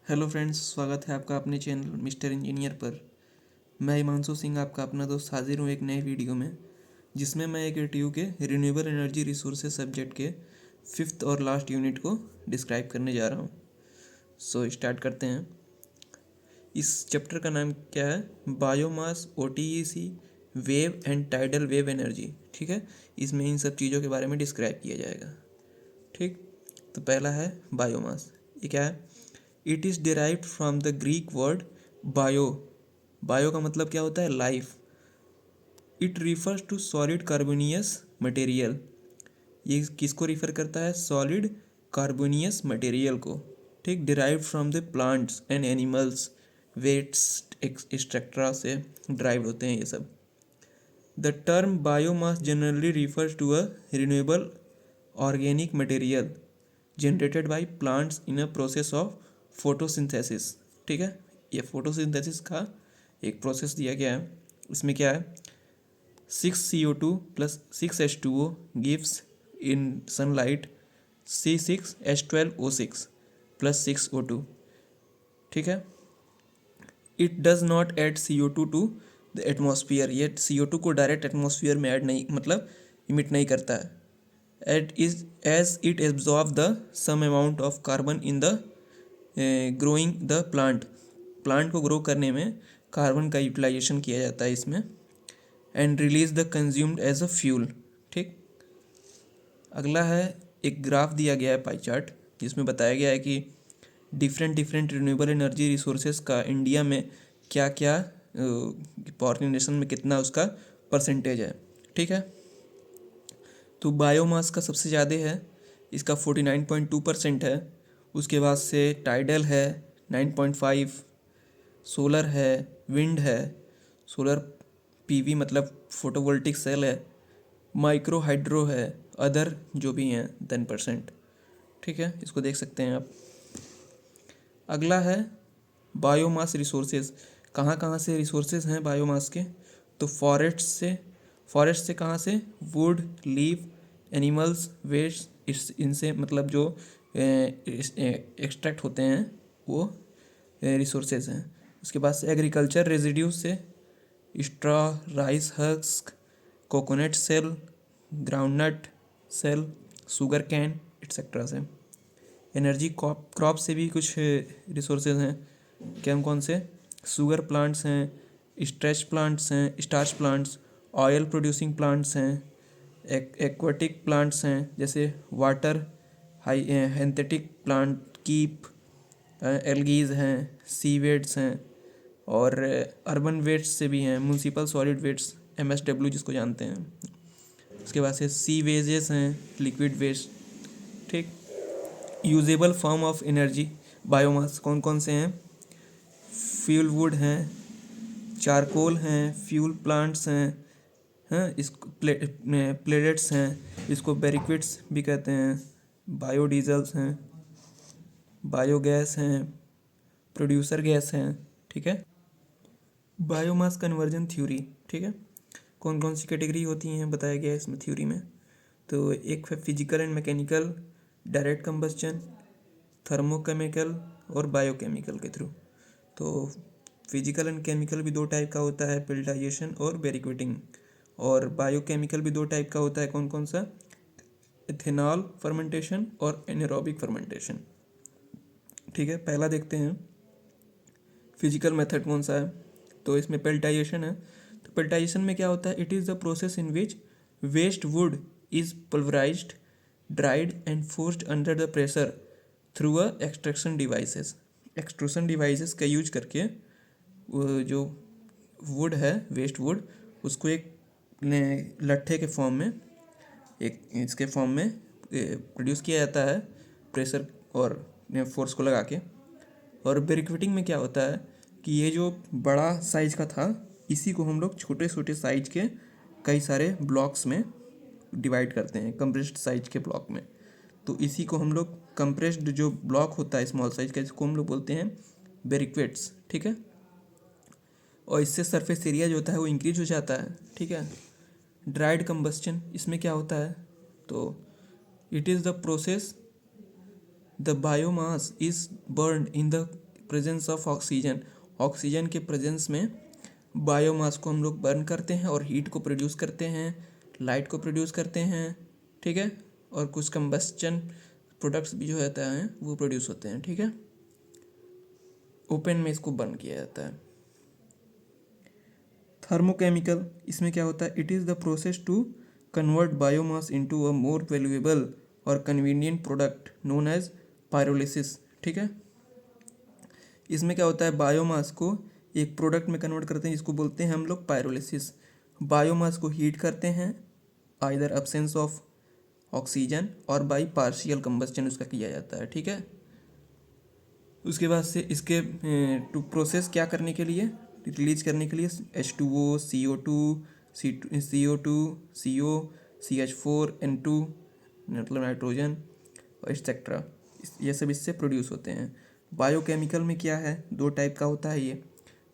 Hello friends, स्वागत है आपका अपने चैनल मिस्टर इंजीनियर पर। मैं हिमांशु सिंह, आपका अपना दोस्त, हाजिर हूँ एक नए वीडियो में, जिसमें मैं एक एटीयू के रिन्यूएबल एनर्जी रिसोर्सेज सब्जेक्ट के 5th और लास्ट यूनिट को डिस्क्राइब करने जा रहा हूँ। सो स्टार्ट करते हैं। इस चैप्टर का नाम क्या है? Biomass, ओटीईसी, wave and tidal wave energy. ठीक है, इसमें इन सब चीज़ों के बारे में डिस्क्राइब किया जाएगा। ठीक, तो पहला है बायोमास। ये क्या है? It is derived from the Greek word bio. Bio का मतलब क्या होता है? Life. It refers to solid carbonaceous material. ये किसको रिफ़र करता है? सॉलिड कार्बोनियस मटेरियल को। ठीक, derived from the plants and animals, waste एक्सट्रैक्ट्रा से ड्राइव होते हैं ये सब। The term biomass generally refers to a renewable organic material generated by plants in a process of photosynthesis. ठीक है, ये फोटोसिंथेसिस का एक प्रोसेस दिया गया है। इसमें क्या है? 6CO2 plus 6H2O gives in sunlight C6H12O6 plus 6O2। ठीक है, it does not add CO2 to the atmosphere. ये CO2 को डायरेक्ट एटमॉस्फियर में ऐड नहीं, मतलब इमिट नहीं करता है। It is as it absorb the same amount of carbon in the growing the plant को ग्रो करने में कार्बन का यूटिलाइजेशन किया जाता है इसमें। And release the consumed as a fuel. ठीक, अगला है एक ग्राफ दिया गया है, पाई चार्ट, जिसमें बताया गया है कि डिफरेंट रिन्यूएबल एनर्जी रिसोर्सेज का इंडिया में क्या क्या, फॉरेन नेशन में कितना उसका परसेंटेज है। ठीक है, तो बायोमास का सबसे ज़्यादा है, इसका 49.2% है। उसके बाद से टाइडल है 9.5, सोलर है, विंड है, सोलर पीवी मतलब फोटोवोल्टिक सेल है, माइक्रो हाइड्रो है, अदर जो भी हैं 10%। ठीक है, इसको देख सकते हैं आप। अगला है बायोमास रिसोर्सेज। कहाँ कहाँ से रिसोर्सेज हैं बायोमास के? तो फॉरेस्ट से कहाँ से? वुड, लीफ, एनिमल्स वेस्ट, इनसे मतलब जो एक्सट्रैक्ट होते हैं वो रिसोर्सेज हैं। उसके बाद से एग्रीकल्चर रेजिड्यू से straw, rice husk, coconut shell, groundnut shell, sugar cane etcetera से। एनर्जी क्रॉप से भी कुछ रिसोर्सेज हैं। कौन से? शुगर प्लांट्स हैं, starch plants, oil producing plants हैं, एक्वाटिक प्लांट्स हैं जैसे वाटर हाई एंथेटिक प्लांट, कीप, एल्गीज हैं, सीवेड्स हैं, और अर्बन वेस्ट से भी हैं, म्यूनसिपल सॉलिड वेस्ट, MSW जिसको जानते हैं। उसके बाद से सी वेजेस हैं, लिक्विड वेस्ट। ठीक, usable form of energy biomass कौन कौन से हैं? फ्यूल वुड हैं, चारकोल हैं, फ्यूल प्लांट्स हैं, इसको प्लेटेट्स हैं, इसको बैरिक्विट्स भी कहते हैं, बायोडीजल्स हैं, बायोगैस हैं, प्रोड्यूसर गैस हैं। ठीक है, बायोमास कन्वर्जन थ्योरी। ठीक है, कौन कौन सी कैटेगरी होती हैं बताया गया है इसमें थ्योरी में। तो एक है physical and mechanical, direct combustion, thermochemical और बायोकेमिकल के थ्रू। तो फिजिकल एंड केमिकल भी दो टाइप का होता है, पेल्टाइजेशन और बैरिक्वेटिंग। और बायोकेमिकल भी दो टाइप का होता है, कौन कौन सा? इथेनॉल फर्मेंटेशन और एनारोबिक फर्मेंटेशन। ठीक है, पहला देखते हैं फिजिकल मेथड कौन सा है। तो इसमें पेल्टाइजेशन है। तो पेल्टाइजेशन में क्या होता है? It is the process in which waste wood is pulverised, dried and forced under the pressure through a extraction devices. Extrusion devices का यूज करके वो जो वुड है, वेस्ट वुड, उसको एक लट्ठे के फॉर्म में, एक इसके फॉर्म में प्रोड्यूस किया जाता है प्रेशर और फोर्स को लगा के। और ब्रिक्वेटिंग में क्या होता है कि ये जो बड़ा साइज का था, इसी को हम लोग छोटे छोटे साइज के कई सारे ब्लॉक्स में डिवाइड करते हैं, कंप्रेस्ड साइज के ब्लॉक में। तो इसी को हम लोग कंप्रेस्ड जो ब्लॉक होता है स्मॉल साइज का, इसको हम लोग बोलते हैं बैरिक्वेट्स। ठीक है, और इससे सरफेस एरिया जो होता है वो इंक्रीज हो जाता है। ठीक है, ड्राइड कंबस्चन, इसमें क्या होता है? तो it is the process the biomass is burn in the presence of oxygen, oxygen के प्रेजेंस में बायोमास को हम लोग बर्न करते हैं और हीट को प्रोड्यूस करते हैं, लाइट को प्रोड्यूस करते हैं, ठीक है, और कुछ कंबस्चन प्रोडक्ट्स भी जो होता है वो प्रोड्यूस होते हैं, ठीक है। ओपन में इसको बर्न किया जाता है। थर्मोकेमिकल, इसमें क्या होता है, it is the process to convert biomass into a more valuable और convenient product known as pyrolysis, ठीक है। इसमें क्या होता है, बायोमास को एक प्रोडक्ट में कन्वर्ट करते हैं जिसको बोलते हैं हम लोग पायरोलिसिस। बायोमास को हीट करते हैं आइदर एब्सेंस ऑफ ऑक्सीजन और बाई पार्शियल कंबस्चन उसका किया जाता है, ठीक है। उसके बाद से इसके टू प्रोसेस क्या करने के लिए, रिलीज करने के लिए H2O, CO2, CO2, CO, CH4, N2 मतलब नाइट्रोजन और एक्सेट्रा, ये सब इससे प्रोड्यूस होते हैं। बायोकेमिकल में क्या है, दो टाइप का होता है ये,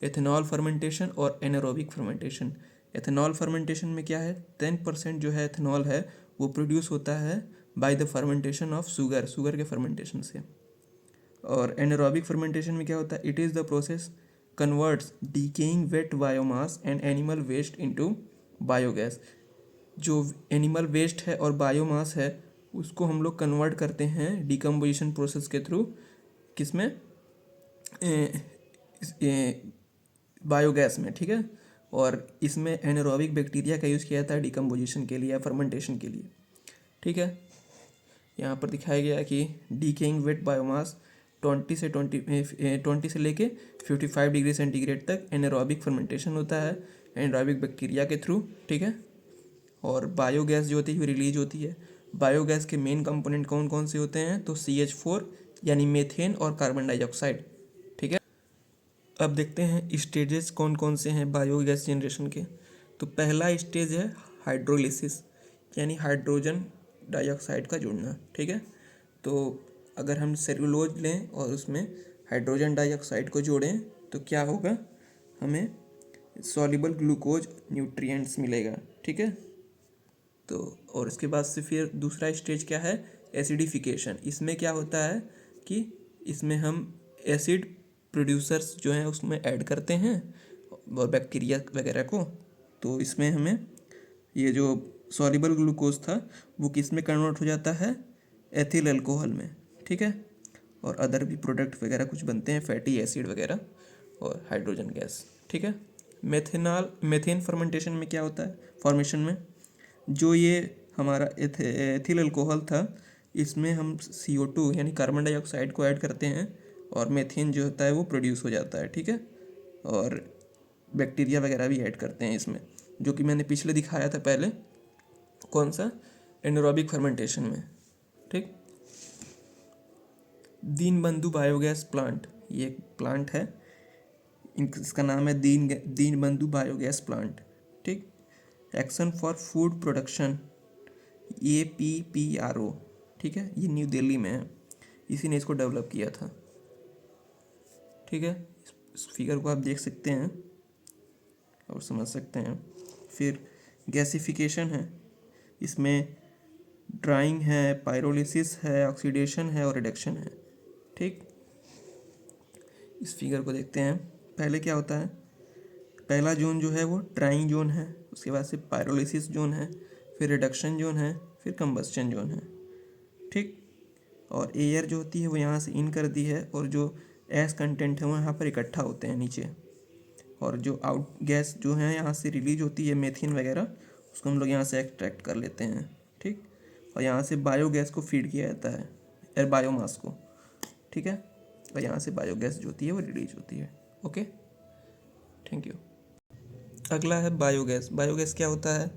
एथेनॉल फर्मेंटेशन और एनारोबिक फर्मेंटेशन। एथेनॉल फर्मेंटेशन में क्या है, 10% जो है एथेनॉल है वो प्रोड्यूस होता है by the fermentation of sugar के फर्मेंटेशन से। और एनारोबिक फर्मेंटेशन में क्या होता है, it is the process converts decaying wet biomass and animal waste into biogas. जो एनिमल वेस्ट है और बायोमास है उसको हम लोग कन्वर्ट करते हैं डिकम्पोजिशन प्रोसेस के थ्रू, किसमें, बायोगैस में, ठीक है। और इसमें एनारोबिक बैक्टीरिया का यूज़ किया जाता है डिकम्पोजिशन के लिए या फर्मेंटेशन के लिए, ठीक है। यहाँ पर दिखाया गया है कि डीकेइंग वेट बायोमास 20 से लेके 55 डिग्री सेंटीग्रेड तक एनारोबिक फर्मेंटेशन होता है एनारोबिक बैक्टीरिया के थ्रू, ठीक है। और बायोगैस जो होती है रिलीज होती है। बायोगैस के मेन कंपोनेंट कौन कौन से होते हैं, तो CH4 यानी मीथेन और कार्बन डाइऑक्साइड, ठीक है। अब देखते हैं स्टेजेस कौन कौन से हैं बायोगैस जनरेशन के। तो पहला स्टेज है हाइड्रोलिसिस, यानी हाइड्रोजन डाइऑक्साइड का जुड़ना, ठीक है। तो अगर हम सेलुलोज लें और उसमें हाइड्रोजन डाइऑक्साइड को जोड़ें तो क्या होगा, हमें सॉल्युबल ग्लूकोज न्यूट्रिएंट्स मिलेगा, ठीक है। तो और इसके बाद से फिर दूसरा स्टेज क्या है, एसिडिफिकेशन। इसमें क्या होता है कि इसमें हम एसिड प्रोड्यूसर्स जो हैं उसमें ऐड करते हैं और बैक्टीरिया वगैरह को। तो इसमें हमें ये जो सॉल्युबल ग्लूकोज था वो किस में कन्वर्ट हो जाता है, एथिल अल्कोहल में, ठीक है। और अदर भी प्रोडक्ट वगैरह कुछ बनते हैं, फैटी एसिड वगैरह और हाइड्रोजन गैस, ठीक है। मेथेन फर्मेंटेशन में क्या होता है, फॉर्मेशन में जो ये हमारा एथिल अल्कोहल था इसमें हम CO2 यानी कार्बन डाइऑक्साइड को ऐड करते हैं और मेथेन जो होता है वो प्रोड्यूस हो जाता है, ठीक है। और बैक्टीरिया वगैरह भी ऐड करते हैं इसमें, जो कि मैंने पिछले दिखाया था पहले, कौन सा, एनारोबिक फर्मेंटेशन में, ठीक। दीनबंधु बायोगैस प्लांट, ये एक प्लांट है, इसका नाम है दीनबंधु बायोगैस प्लांट, ठीक। Action for food production, APPRO, ठीक है, ये न्यू दिल्ली में है, इसी ने इसको डेवलप किया था, ठीक है। इस फिगर को आप देख सकते हैं और समझ सकते हैं। फिर गैसिफिकेशन है, इसमें ड्राइंग है, पायरोलिसिस है, ऑक्सीडेशन है और रिडक्शन है, ठीक। इस फिगर को देखते हैं। पहले क्या होता है, पहला जोन जो है वो ड्राइंग जोन है, उसके बाद से पायरोलिसिस जोन है, फिर रिडक्शन जोन है, फिर कंबस्चन जोन है, ठीक। और एयर जो होती है वो यहाँ से इन कर दी है और जो एस कंटेंट है वो यहाँ पर इकट्ठा होते हैं नीचे, और जो आउट गैस जो है यहाँ से रिलीज होती है मेथेन वगैरह, उसको हम लोग यहाँ से एक्सट्रैक्ट कर लेते हैं, ठीक। और यहाँ से बायोगैस को फीड किया जाता है, एयर बायोमास को, ठीक है। और यहाँ से बायोगैस जो होती है वो रिलीज होती है, ओके, थैंक यू। अगला है बायोगैस। बायोगैस क्या होता है,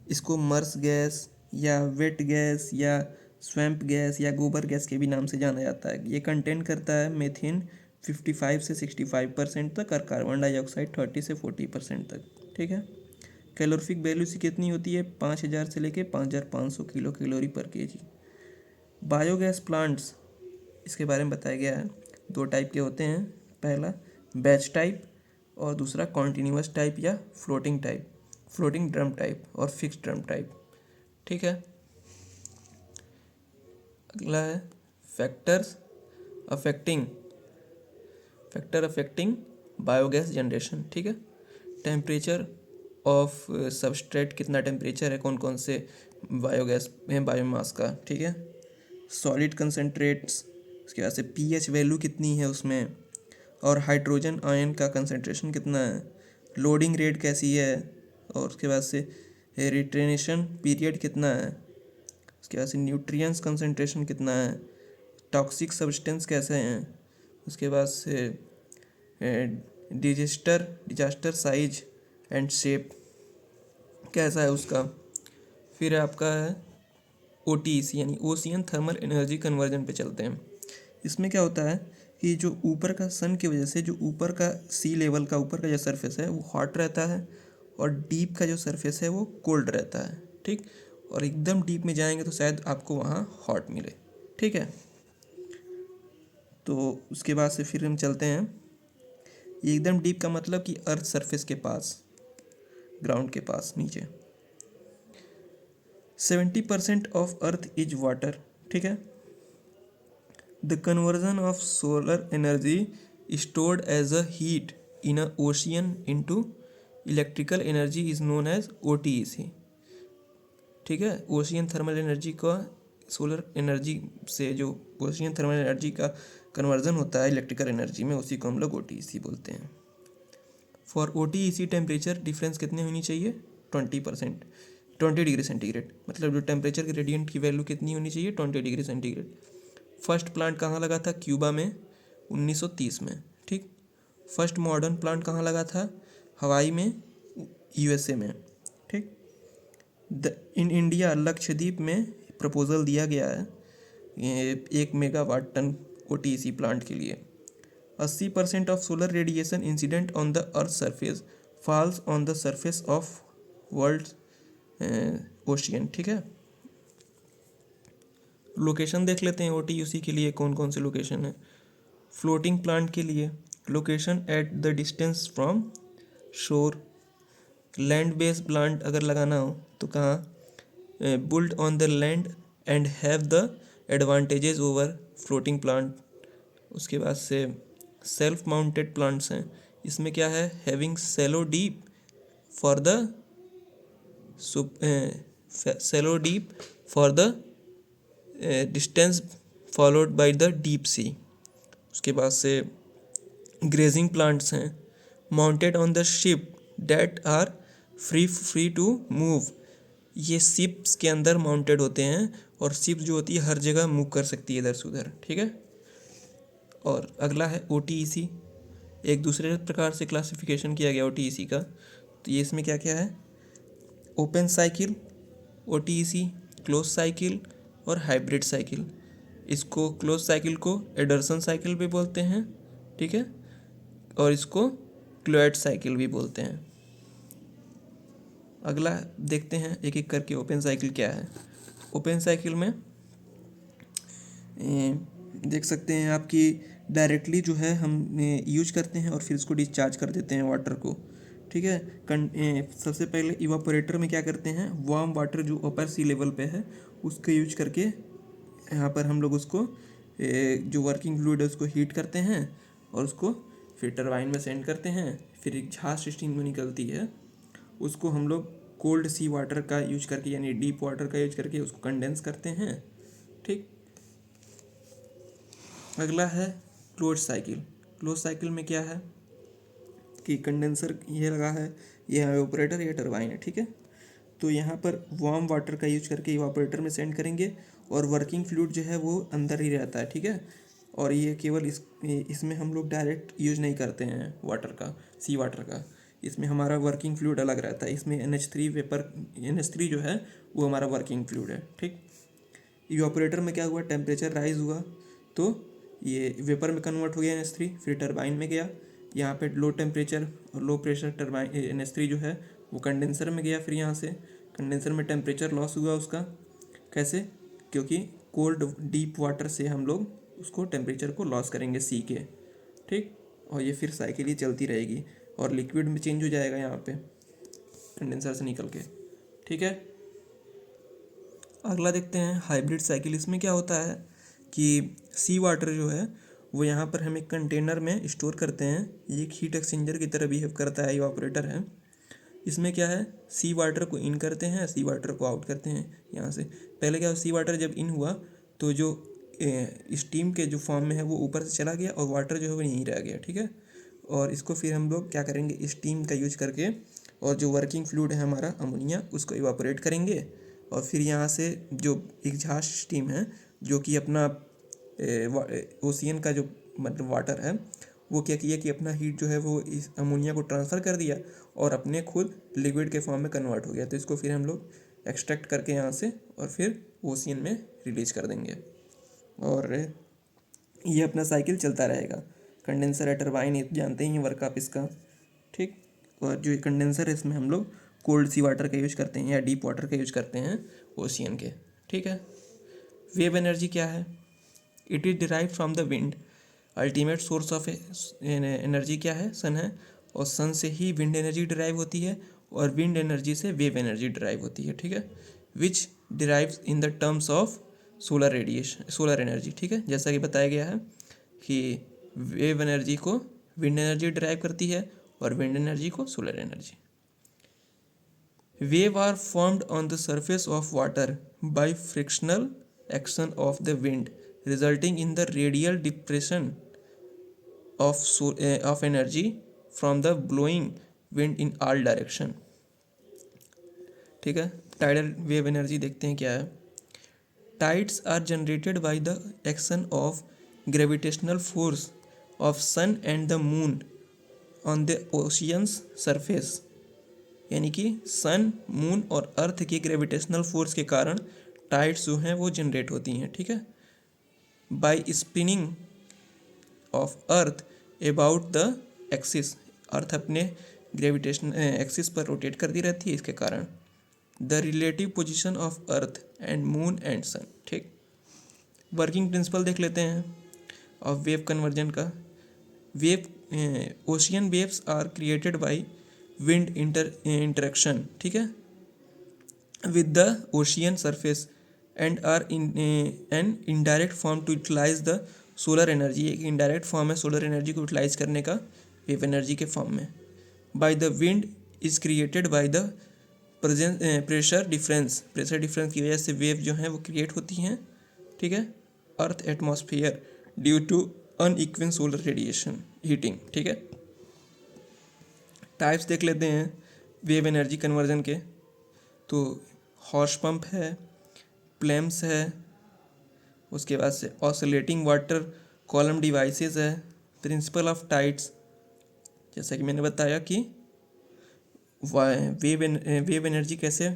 इसको मर्स गैस या वेट गैस या स्वैम्प गैस या गोबर गैस के भी नाम से जाना जाता है। ये कंटेन करता है मेथेन 55 से 65% तक और कार्बन डाइऑक्साइड 30 से 40% तक, ठीक है। कैलोरीफिक वैल्यू से कितनी होती है, 5000 से लेके 5500 किलो कैलोरी पर केजी। बायोगैस प्लांट्स, इसके बारे में बताया गया है, दो टाइप के होते हैं, पहला बैच टाइप और दूसरा कॉन्टीन्यूअस टाइप या floating type, floating drum type और फिक्स्ड ड्रम टाइप, ठीक है। अगला है factors affecting factor affecting biogas generation, ठीक है। टेम्परेचर ऑफ सबस्ट्रेट, कितना टेम्परेचर है कौन कौन से बायोगैस में, बायोमास का, ठीक है। सॉलिड कंसनट्रेट्स, उसके बाद से पीएच वैल्यू कितनी है उसमें, और हाइड्रोजन आयन का कंसनट्रेशन कितना है, लोडिंग रेट कैसी है, और उसके बाद से रिटेनेशन पीरियड कितना है, उसके बाद से न्यूट्रिएंट्स कंसनट्रेशन कितना है, टॉक्सिक सब्सटेंस कैसे हैं, उसके बाद से डिजास्टर साइज एंड शेप कैसा है उसका। फिर आपका है OTEC यानी ओशियन थर्मल एनर्जी कन्वर्जन पे चलते हैं। इसमें क्या होता है कि जो ऊपर का सन की वजह से जो ऊपर का सी लेवल का ऊपर का जो सरफेस है वो हॉट रहता है, और डीप का जो सरफेस है वो कोल्ड रहता है, ठीक। और एकदम डीप में जाएंगे तो शायद आपको वहाँ हॉट मिले, ठीक है। तो उसके बाद से फिर हम चलते हैं, ये एकदम डीप का मतलब कि अर्थ सरफेस के पास, ग्राउंड के पास नीचे। 70% ऑफ अर्थ इज वाटर, ठीक है। The conversion of solar energy stored as a heat in a ocean into electrical energy is known as OTEC, ठीक है। ओशियन थर्मल एनर्जी का सोलर एनर्जी से जो ओशियन थर्मल एनर्जी का conversion होता है इलेक्ट्रिकल एनर्जी में, उसी को हम लोग OTEC बोलते हैं। फॉर OTEC टेम्परेचर डिफरेंस कितनी होनी चाहिए, 20%, 20 डिग्री सेंटीग्रेड, मतलब जो टेम्परेचर ग्रेडियंट की वैल्यू कितनी होनी चाहिए, 20 डिग्री सेंटीग्रेड। फर्स्ट प्लांट कहाँ लगा था, क्यूबा में 1930 में, ठीक। फर्स्ट मॉडर्न प्लांट कहाँ लगा था, हवाई में, USA में, ठीक। इन इंडिया लक्षद्वीप में प्रपोजल दिया गया है 1 मेगावाट टन OTEC प्लांट के लिए। 80% of solar radiation incident on the earth surface falls on the surface of world ocean, ठीक है। लोकेशन देख लेते हैं OTEC के लिए कौन कौन से लोकेशन है। फ्लोटिंग प्लांट के लिए location at the distance from शोर। लैंड बेस्ड प्लांट अगर लगाना हो तो कहाँ, built on the land and have the advantages over floating plant. उसके बाद से सेल्फ माउंटेड प्लांट्स हैं, इसमें क्या है, having shallow deep for the shallow deep for the distance followed by the deep sea. उसके बाद से ग्रेजिंग प्लांट्स हैं, mounted on the ship that are free to move. ये शिप्स के अंदर माउंटेड होते हैं, और शिप जो होती है हर जगह मूव कर सकती है इधर से उधर, ठीक है। और अगला है OTEC, एक दूसरे प्रकार से क्लासिफिकेशन किया गया OTEC का। तो ये इसमें क्या क्या है, open cycle OTEC, close cycle और हाइब्रिड साइकिल। इसको क्लोज साइकिल को एडर्सन साइकिल भी बोलते हैं, ठीक है, और इसको क्लोएड साइकिल भी बोलते हैं। अगला देखते हैं एक एक करके ओपन साइकिल क्या है। ओपन साइकिल में देख सकते हैं आपकी डायरेक्टली जो है हम यूज करते हैं और फिर इसको डिस्चार्ज कर देते हैं वाटर को, ठीक है। सबसे पहले इवापोरेटर में क्या करते हैं, वार्म वाटर जो अपर सी लेवल पे है उसको यूज करके यहाँ पर हम लोग उसको जो वर्किंग फ्लूइड है उसको हीट करते हैं और उसको फिर टरबाइन में सेंड करते हैं। फिर एक झाग स्टीम में निकलती है, उसको हम लोग कोल्ड सी वाटर का यूज करके यानी डीप वाटर का यूज करके उसको कंडेंस करते हैं, ठीक। अगला है क्लोज साइकिल। क्लोज साइकिल में क्या है कि कंडेंसर ये लगा है, ये इवापोरेटर, ये टरबाइन है, ठीक है। तो यहाँ पर वार्म वाटर का यूज करके इवापोरेटर में सेंड करेंगे और वर्किंग फ्लूइड जो है वो अंदर ही रहता है, ठीक है। और ये केवल इसमें हम लोग डायरेक्ट यूज नहीं करते हैं वाटर का, सी वाटर का। इसमें हमारा वर्किंग फ्लूइड अलग रहता है। इसमें NH3 वेपर, NH3 जो है वो हमारा वर्किंग फ्लूइड है, ठीक। इवापोरेटर में क्या हुआ, टेम्परेचर राइज हुआ तो ये वेपर में कन्वर्ट हो गया NH3, फिर टरबाइन में गया, यहाँ पे लो टेम्परेचर और लो प्रेशर टरबाइन NH3 जो है वो कंडेंसर में गया। फिर यहाँ से कंडेंसर में टेम्परेचर लॉस हुआ उसका, कैसे, क्योंकि कोल्ड डीप वाटर से हम लोग उसको टेम्परेचर को लॉस करेंगे सी के, ठीक। और ये फिर साइकिल ही चलती रहेगी और लिक्विड में चेंज हो जाएगा यहाँ पे कंडेंसर से निकल के, ठीक है। अगला देखते हैं हाइब्रिड साइकिल। इसमें क्या होता है कि सी वाटर जो है वो यहाँ पर हम एक कंटेनर में स्टोर करते हैं। ये एक हीट एक्सचेंजर की तरह बिहेव करता है, ये ऑपरेटर है। इसमें क्या है, सी वाटर को इन करते हैं, सी वाटर को आउट करते हैं यहाँ से। पहले क्या, सी वाटर जब इन हुआ तो जो स्टीम के जो फॉर्म में है वो ऊपर से चला गया और वाटर जो है वो यहीं रह गया, ठीक है। और इसको फिर हम लोग क्या करेंगे, स्टीम का यूज करके, और जो वर्किंग फ्लूइड है हमारा अमोनिया, उसको इवापोरेट करेंगे। और फिर यहाँ से जो एग्जॉस्ट स्टीम है, जो कि अपना ओशियन का जो मतलब वाटर है, वो क्या किया कि अपना हीट जो है वो इस अमोनिया को ट्रांसफ़र कर दिया और अपने खुद लिक्विड के फॉर्म में कन्वर्ट हो गया। तो इसको फिर हम लोग एक्सट्रैक्ट करके यहाँ से और फिर ओशियन में रिलीज कर देंगे, और ये अपना साइकिल चलता रहेगा। कंडेंसर है, टरबाइन, ये जानते ही हैं वर्क आप इसका, ठीक। और जो कंडेंसर है इसमें हम लोग कोल्ड सी वाटर का यूज करते हैं या डीप वाटर का यूज करते हैं ओशियन के, ठीक है। वेव एनर्जी क्या है, it is derive from the wind. Ultimate source of energy क्या है, सन है, और सन से ही विंड एनर्जी डिराइव होती है, और विंड एनर्जी से वेव एनर्जी डिराइव होती है, ठीक है। Which derives in the terms of solar radiation, solar energy, ठीक है। जैसा कि बताया गया है कि वेव एनर्जी को विंड एनर्जी डिराइव करती है और विंड एनर्जी को solar energy. Wave are formed on the surface of water by frictional action of the wind, resulting in the radial depression of energy from the blowing wind in all direction, ठीक है। Tidal wave energy देखते हैं क्या है। Tides are generated by the action of gravitational force of sun and the moon on the oceans surface, यानी कि सन, moon और अर्थ के ग्रेविटेशनल फोर्स के कारण टाइड्स जो हैं वो जनरेट होती हैं, ठीक है। By spinning of earth about the axis, earth अपने ग्रेविटेशन एक्सिस पर रोटेट करती रहती है, इसके कारण। The relative position of earth and moon and sun, ठीक। वर्किंग प्रिंसिपल देख लेते हैं ऑफ वेव कन्वर्जन का। Wave ocean waves are created by wind interaction, ठीक है, with the ocean surface and are in an indirect form to utilise the solar energy. एक indirect form है solar energy को utilise करने का wave energy के form में। By the wind is created by the pressure difference, pressure difference की वजह से वेव जो हैं वो क्रिएट होती हैं, ठीक है, अर्थ एटमॉस्फेयर ड्यू टू अनइक्वन सोलर रेडिएशन हीटिंग, ठीक है। टाइप्स देख लेते हैं वेव एनर्जी कन्वर्जन के। तो हॉर्स पंप है, प्लेम्स है, उसके बाद से ऑसिलेटिंग वाटर कॉलम डिवाइसेस है, प्रिंसिपल ऑफ टाइड्स, जैसा कि मैंने बताया कि वेव एनर्जी कैसे,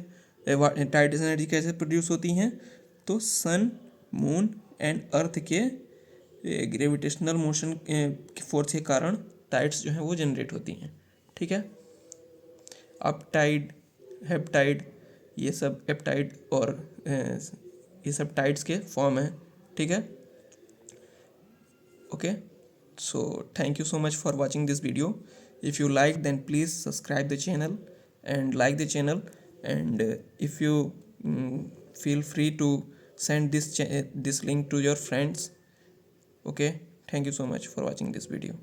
टाइड्स एनर्जी कैसे प्रोड्यूस होती हैं, तो सन, मून एंड अर्थ के ग्रेविटेशनल मोशन फोर्स के कारण टाइड्स जो हैं वो जनरेट होती हैं, ठीक है। अपटाइड, हेप्टाइड, ये सब एप्टाइड और ये सब टाइड्स के फॉर्म है, ठीक है। Okay, so thank you so much for watching this video. If you like then please subscribe the channel and like the channel, and if you feel free to send this link to your friends. Okay, thank you so much for watching this video.